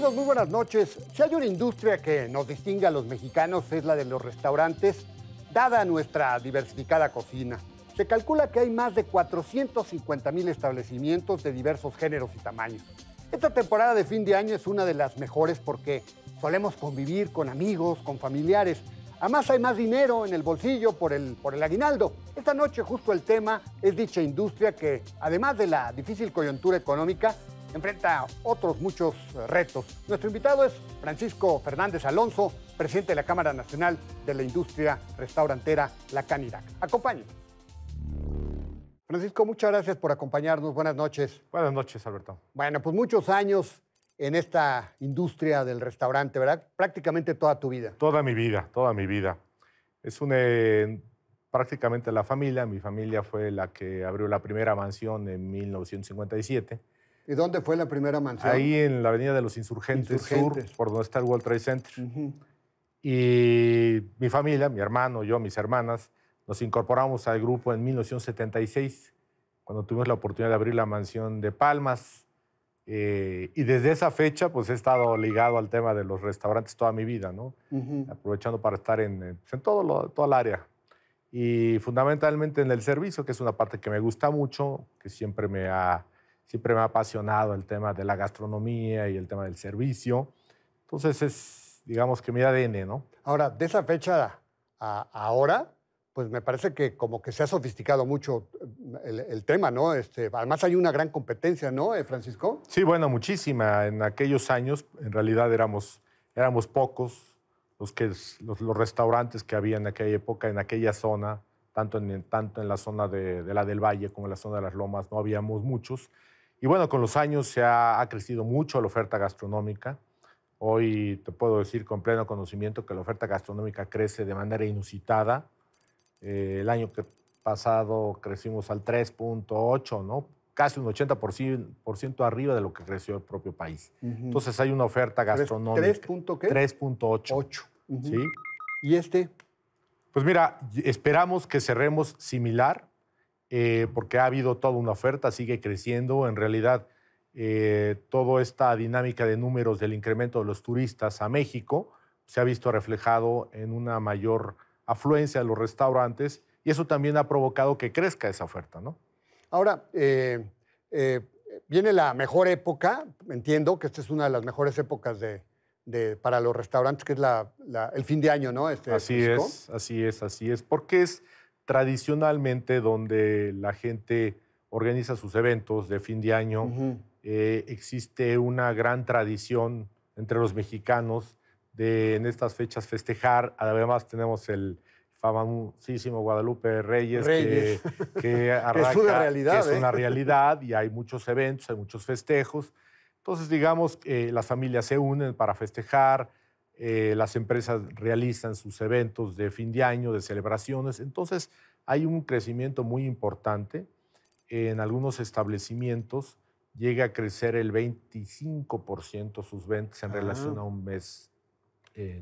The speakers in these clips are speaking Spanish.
Amigos, muy buenas noches. Si hay una industria que nos distingue a los mexicanos es la de los restaurantes, dada nuestra diversificada cocina. Se calcula que hay más de 450,000 establecimientos de diversos géneros y tamaños. Esta temporada de fin de año es una de las mejores porque solemos convivir con amigos, con familiares. Además hay más dinero en el bolsillo por el aguinaldo. Esta noche justo el tema es dicha industria que, además de la difícil coyuntura económica, enfrenta otros muchos retos. Nuestro invitado es Francisco Fernández Alonso, presidente de la Cámara Nacional de la Industria Restaurantera, la Canirac. Acompáñenos. Francisco, muchas gracias por acompañarnos. Buenas noches. Buenas noches, Alberto. Bueno, pues muchos años en esta industria del restaurante, ¿verdad? Prácticamente toda tu vida. Toda mi vida, toda mi vida. Es prácticamente la familia. Mi familia fue la que abrió la primera mansión en 1957. ¿Y dónde fue la primera mansión? Ahí en la Avenida de los Insurgentes Sur, por donde está el World Trade Center. Y mi familia, mi hermano, yo, mis hermanas, nos incorporamos al grupo en 1976, cuando tuvimos la oportunidad de abrir la mansión de Palmas. Y desde esa fecha, pues he estado ligado al tema de los restaurantes toda mi vida, ¿no? Aprovechando para estar en toda el área. Y fundamentalmente en el servicio, que es una parte que me gusta mucho, que siempre me ha apasionado el tema de la gastronomía y el tema del servicio. Entonces es, digamos que mi ADN, ¿no? Ahora, de esa fecha a ahora, pues me parece que como que se ha sofisticado mucho el tema, ¿no? Además hay una gran competencia, ¿no, Francisco? Sí, bueno, muchísima. En aquellos años, en realidad éramos pocos los restaurantes que había en aquella época, en aquella zona, tanto en la zona de la del Valle como en la zona de las Lomas, no habíamos muchos. Y bueno, con los años ha crecido mucho la oferta gastronómica. Hoy te puedo decir con pleno conocimiento que la oferta gastronómica crece de manera inusitada. El año pasado crecimos al 3.8, ¿no? Casi un 80% arriba de lo que creció el propio país. Entonces hay una oferta gastronómica. ¿3.8? 3.8. ¿Sí? ¿Y Pues mira, esperamos que cerremos similar, porque ha habido toda una oferta, sigue creciendo. En realidad, toda esta dinámica de números del incremento de los turistas a México se ha visto reflejado en una mayor afluencia de los restaurantes y eso también ha provocado que crezca esa oferta, ¿no? Ahora, viene la mejor época, entiendo que esta es una de las mejores épocas para los restaurantes, que es el fin de año, ¿no? Así es, porque es tradicionalmente donde la gente organiza sus eventos de fin de año. Existe una gran tradición entre los mexicanos de en estas fechas festejar. Además tenemos el famosísimo Guadalupe Reyes. Que arranca, es una realidad, que es una realidad y hay muchos eventos, hay muchos festejos. Entonces, digamos, las familias se unen para festejar, las empresas realizan sus eventos de fin de año, de celebraciones. Entonces, hay un crecimiento muy importante. En algunos establecimientos llega a crecer el 25% sus ventas en relación a un mes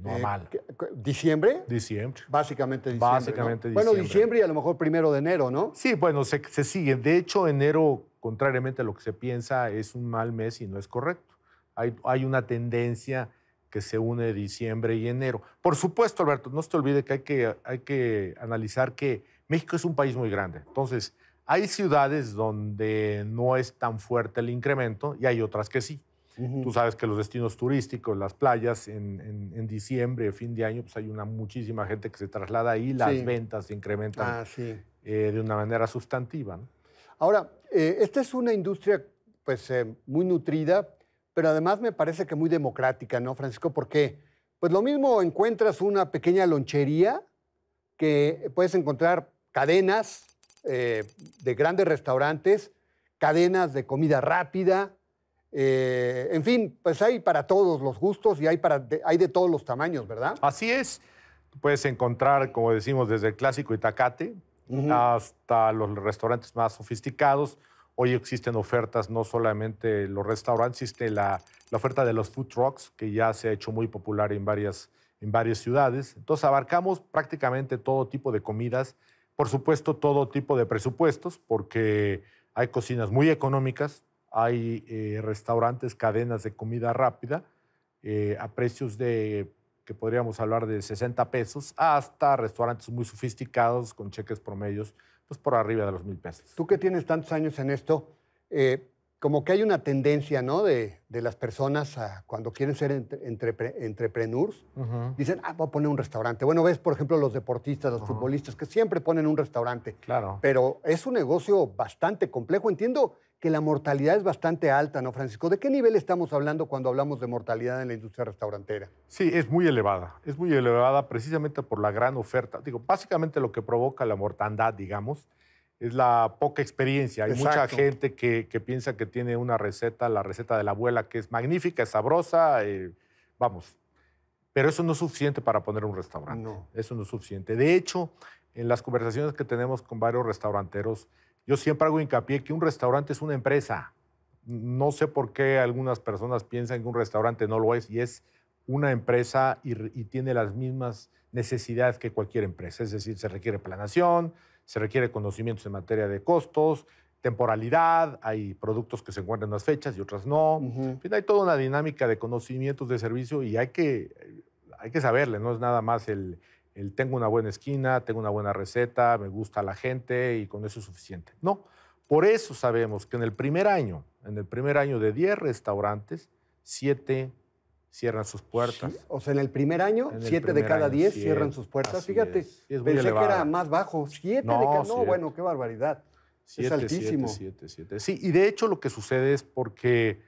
normal. ¿Diciembre? Diciembre. Básicamente diciembre. Básicamente ¿no? diciembre. Bueno, diciembre y a lo mejor 1 de enero, ¿no? Sí, bueno, se sigue. De hecho, enero, contrariamente a lo que se piensa, es un mal mes y no es correcto. Hay una tendencia que se une diciembre y enero. Por supuesto, Alberto, no se te olvide que hay que analizar que México es un país muy grande. Entonces, hay ciudades donde no es tan fuerte el incremento y hay otras que sí. Tú sabes que los destinos turísticos, las playas, en diciembre, fin de año, pues hay muchísima gente que se traslada ahí, las ventas se incrementan de una manera sustantiva, ¿no? Ahora, esta es una industria pues, muy nutrida, pero además me parece que muy democrática, ¿no, Francisco? Porque pues lo mismo encuentras una pequeña lonchería que puedes encontrar cadenas de grandes restaurantes, cadenas de comida rápida, en fin, pues hay para todos los gustos y hay de todos los tamaños, ¿verdad? Así es. Puedes encontrar, como decimos, desde el clásico Itacate hasta los restaurantes más sofisticados. Hoy existen ofertas, no solamente los restaurantes, existe la oferta de los food trucks, que ya se ha hecho muy popular en varias ciudades. Entonces abarcamos prácticamente todo tipo de comidas, por supuesto todo tipo de presupuestos, porque hay cocinas muy económicas, hay restaurantes, cadenas de comida rápida, a precios que podríamos hablar de 60 pesos, hasta restaurantes muy sofisticados con cheques promedios pues por arriba de los 1,000 pesos. Tú que tienes tantos años en esto, como que hay una tendencia, ¿no? De las personas cuando quieren ser entrepreneurs, dicen, voy a poner un restaurante. Bueno, ves, por ejemplo, los deportistas, los futbolistas, que siempre ponen un restaurante. Claro. Pero es un negocio bastante complejo. Entiendo que la mortalidad es bastante alta, ¿no, Francisco? ¿De qué nivel estamos hablando cuando hablamos de mortalidad en la industria restaurantera? Sí, es muy elevada. Es muy elevada precisamente por la gran oferta. Digo, básicamente lo que provoca la mortandad, digamos, es la poca experiencia. Hay mucha gente que piensa que tiene una receta, la receta de la abuela, que es magnífica, es sabrosa, vamos. Pero eso no es suficiente para poner un restaurante. No. Eso no es suficiente. De hecho, en las conversaciones que tenemos con varios restauranteros, yo siempre hago hincapié que un restaurante es una empresa. No sé por qué algunas personas piensan que un restaurante no lo es, y es una empresa y tiene las mismas necesidades que cualquier empresa. Es decir, se requiere planeación, se requiere conocimientos en materia de costos, temporalidad, hay productos que se encuentran en unas fechas y otras no. En fin, hay toda una dinámica de conocimientos de servicio y hay que saberle, no es nada más el tengo una buena esquina, tengo una buena receta, me gusta la gente y con eso es suficiente. No, por eso sabemos que en el primer año de 10 restaurantes, 7 cierran sus puertas. Sí, o sea, en el primer año, 7 de cada 10 cierran sus puertas. Fíjate, pensé que era más bajo. 7 de cada... No, bueno, qué barbaridad. Es altísimo. 7. Sí, y de hecho lo que sucede es porque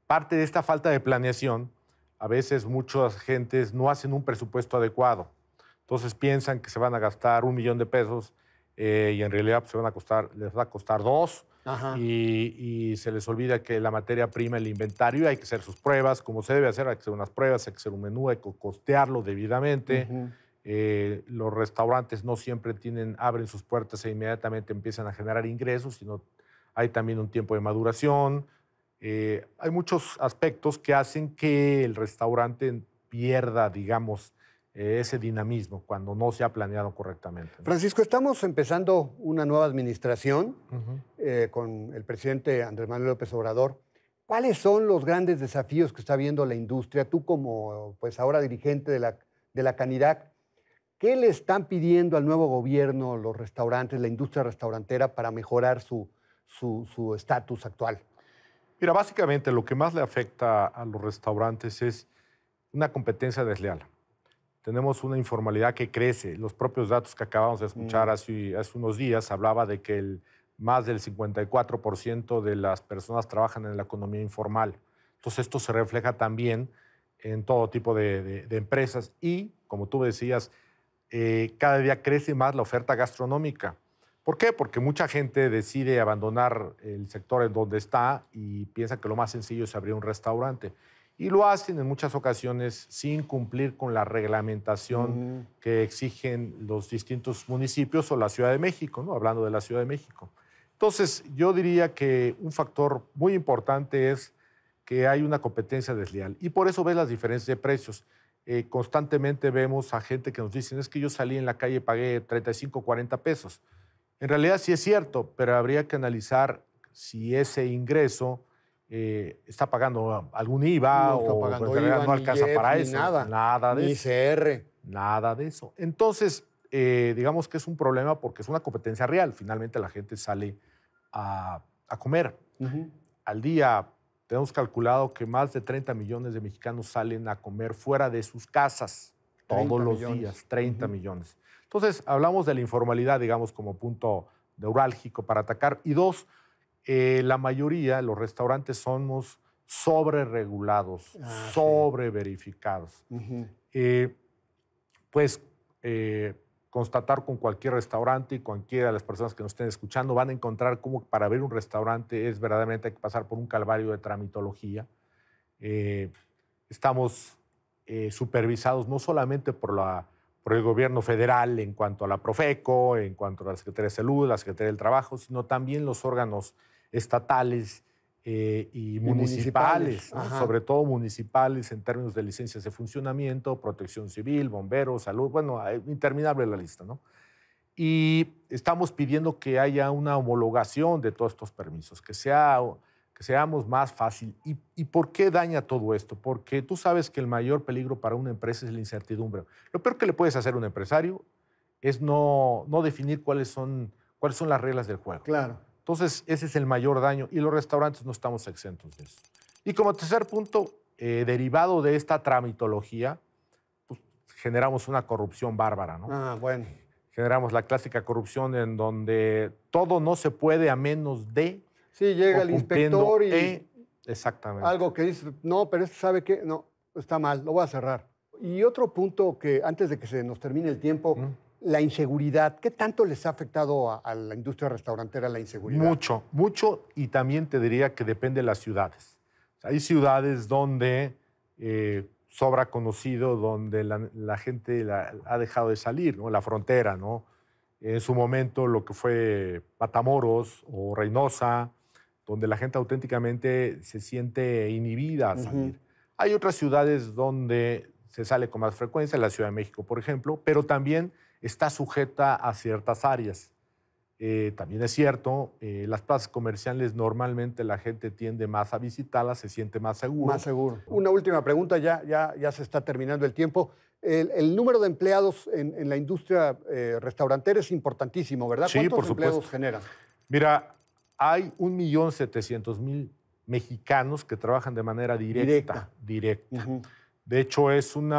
parte de esta falta de planeación, a veces muchas gentes no hacen un presupuesto adecuado. Entonces piensan que se van a gastar $1,000,000 y en realidad pues, les va a costar 2. Y se les olvida que la materia prima, el inventario, hay que hacer sus pruebas, como se debe hacer, hay que hacer unas pruebas, hay que hacer un menú, hay que costearlo debidamente. Los restaurantes no siempre abren sus puertas e inmediatamente empiezan a generar ingresos, sino hay también un tiempo de maduración. Hay muchos aspectos que hacen que el restaurante pierda, digamos, ese dinamismo cuando no se ha planeado correctamente, ¿no? Francisco, estamos empezando una nueva administración con el presidente Andrés Manuel López Obrador. ¿Cuáles son los grandes desafíos que está viendo la industria? Tú como pues ahora dirigente de la Canirac, ¿qué le están pidiendo al nuevo gobierno los restaurantes, la industria restaurantera para mejorar su estatus actual? Mira, básicamente lo que más le afecta a los restaurantes es una competencia desleal. Tenemos una informalidad que crece. Los propios datos que acabamos de escuchar hace unos días hablaba de que más del 54% de las personas trabajan en la economía informal. Entonces esto se refleja también en todo tipo de empresas y, como tú decías, cada día crece más la oferta gastronómica. ¿Por qué? Porque mucha gente decide abandonar el sector en donde está y piensa que lo más sencillo es abrir un restaurante. Y lo hacen en muchas ocasiones sin cumplir con la reglamentación que exigen los distintos municipios o la Ciudad de México, ¿no? Hablando de la Ciudad de México. Entonces, yo diría que un factor muy importante es que hay una competencia desleal. Y por eso ves las diferencias de precios. Constantemente vemos a gente que nos dicen, es que yo salí en la calle y pagué 35, 40 pesos. En realidad sí es cierto, pero habría que analizar si ese ingreso está pagando algún IVA o en realidad no alcanza para eso. Nada de eso. Ni CR. Nada de eso. Entonces, digamos que es un problema porque es una competencia real. Finalmente la gente sale a comer. Al día tenemos calculado que más de 30 millones de mexicanos salen a comer fuera de sus casas todos los días. 30 millones. Entonces, hablamos de la informalidad, digamos, como punto neurálgico para atacar. Y dos, la mayoría, los restaurantes somos sobre-regulados, sobre-verificados. Constatar con cualquier restaurante y cualquiera de las personas que nos estén escuchando van a encontrar cómo para abrir un restaurante es verdaderamente hay que pasar por un calvario de tramitología. Estamos supervisados no solamente por el gobierno federal en cuanto a la Profeco, en cuanto a la Secretaría de Salud, la Secretaría del Trabajo, sino también los órganos estatales y municipales, ¿no? Sobre todo municipales en términos de licencias de funcionamiento, protección civil, bomberos, salud, bueno, interminable la lista, ¿no? Y estamos pidiendo que haya una homologación de todos estos permisos, que que seamos más fácil. ¿Y por qué daña todo esto? Porque tú sabes que el mayor peligro para una empresa es la incertidumbre. Lo peor que le puedes hacer a un empresario es no definir cuáles son las reglas del juego. Claro. Entonces, ese es el mayor daño y los restaurantes no estamos exentos de eso. Y como tercer punto, derivado de esta tramitología, pues, generamos una corrupción bárbara, ¿no? Ah, bueno. Generamos la clásica corrupción en donde todo no se puede a menos de... Sí, llega el inspector y exactamente. algo que dice, no, pero ¿sabe qué? No, está mal, lo voy a cerrar. Y otro punto que antes de que se nos termine el tiempo, la inseguridad. ¿Qué tanto les ha afectado a la industria restaurantera la inseguridad? Mucho, mucho, y también te diría que depende de las ciudades. O sea, hay ciudades donde sobra conocido, donde la gente ha dejado de salir, ¿no? La frontera, ¿no? En su momento lo que fue Matamoros o Reynosa, donde la gente auténticamente se siente inhibida a salir. Hay otras ciudades donde se sale con más frecuencia, la Ciudad de México, por ejemplo, pero también está sujeta a ciertas áreas. También es cierto, las plazas comerciales normalmente la gente tiende más a visitarlas, se siente más seguro. Más seguro. Una última pregunta, ya se está terminando el tiempo. El número de empleados en la industria restaurantera es importantísimo, ¿verdad? Sí, ¿Cuántos por supuesto. empleos generan? Mira, hay 1.700.000 mexicanos que trabajan de manera directa. De hecho, es un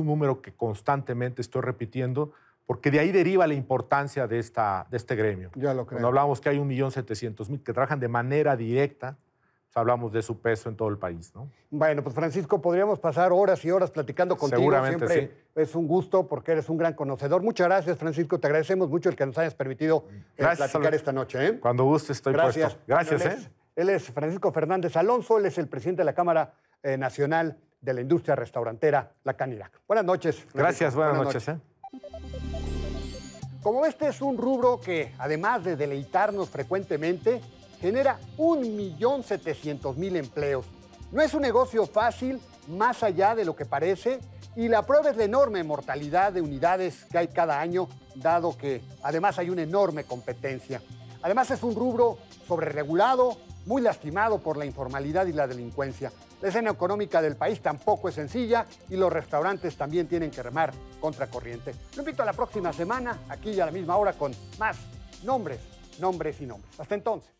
número que constantemente estoy repitiendo, porque de ahí deriva la importancia de este gremio. Ya lo creo. Cuando hablamos que hay 1.700.000 que trabajan de manera directa, pues hablamos de su peso en todo el país, ¿no? Bueno, pues Francisco, podríamos pasar horas y horas platicando contigo. Seguramente siempre sí. Es un gusto porque eres un gran conocedor. Muchas gracias, Francisco. Te agradecemos mucho el que nos hayas permitido platicar esta noche, ¿eh? Cuando guste estoy puesto. Gracias, bueno, él es Francisco Fernández Alonso, él es el presidente de la Cámara Nacional de la Industria Restaurantera, la CANIRAC. Buenas noches, Francisco. Gracias, buenas noches. Como este es un rubro que, además de deleitarnos frecuentemente, genera 1.700.000 empleos. No es un negocio fácil, más allá de lo que parece, y la prueba es la enorme mortalidad de unidades que hay cada año, dado que además hay una enorme competencia. Además es un rubro sobreregulado, muy lastimado por la informalidad y la delincuencia. La escena económica del país tampoco es sencilla y los restaurantes también tienen que remar contracorriente. Lo invito a la próxima semana, aquí a la misma hora, con más nombres y nombres. Hasta entonces.